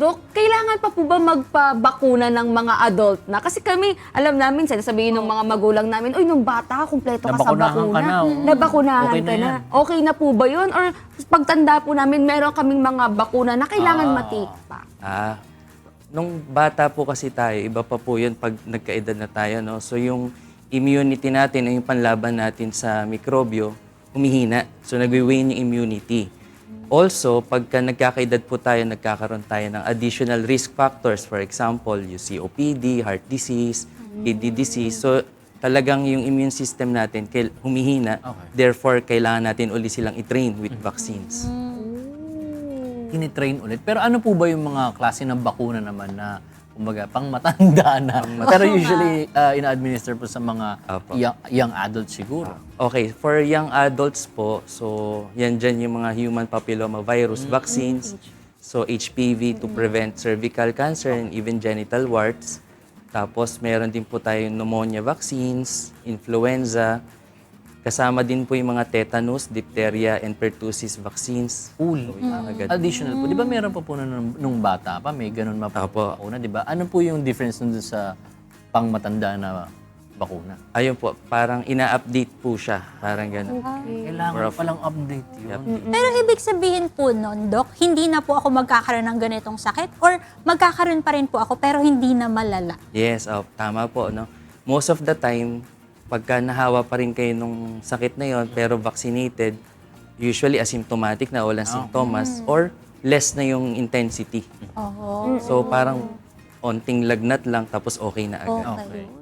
Dok, kailangan pa po ba magpabakuna ng mga adult na? Kasi kami, alam namin, sabihin ng mga magulang namin, uy, nung bata, kumpleto ka sa Nabakunahan bakuna. ka na, oo. Nabakunahan Okay ka na na. yan. Okay na po ba yun? Or pagtanda po namin, meron kaming mga bakuna na kailangan matake pa? Nung bata po kasi tayo, iba pa po yun pag nagkaedad na tayo, no? So yung immunity natin, yung panlaban natin sa mikrobyo, humihina. So nagwi-wane yung immunity. Also, pagka nagkakaedad po tayo, nagkakaroon tayo ng additional risk factors. For example, yung COPD, heart disease, kidney disease. So talagang yung immune system natin humihina. Therefore, kailangan natin uli silang i-train with vaccines. Tinitrain ulit. Pero ano po ba yung mga klase ng bakuna naman na kumbaga, pang matanda na. Pero usually, ina-administer po sa mga young adults siguro. Okay, for young adults po, so yan dyan yung mga human papilloma virus vaccines. So HPV to prevent cervical cancer and even genital warts. Tapos meron din po tayong pneumonia vaccines, influenza. Kasama din po yung mga tetanus, diphtheria, and pertussis vaccines. Additional po. Di ba meron pa po nung bata pa? May ganun bakuna, di ba? Ano po yung difference nun sa pang matanda na bakuna? Ayun po, parang ina-update po siya. Parang gano'n. Kailangan palang update yun. Pero ibig sabihin po nun, Doc, hindi na po ako magkakaroon ng ganitong sakit or magkakaroon pa rin po ako pero hindi na malala? Yes, tama po. No? Most of the time, pagka nahawa pa rin kayo nung sakit na yon pero vaccinated, usually asymptomatic na, walang simptomas, or less na yung intensity. So parang onting lagnat lang tapos okay na agad. Okay.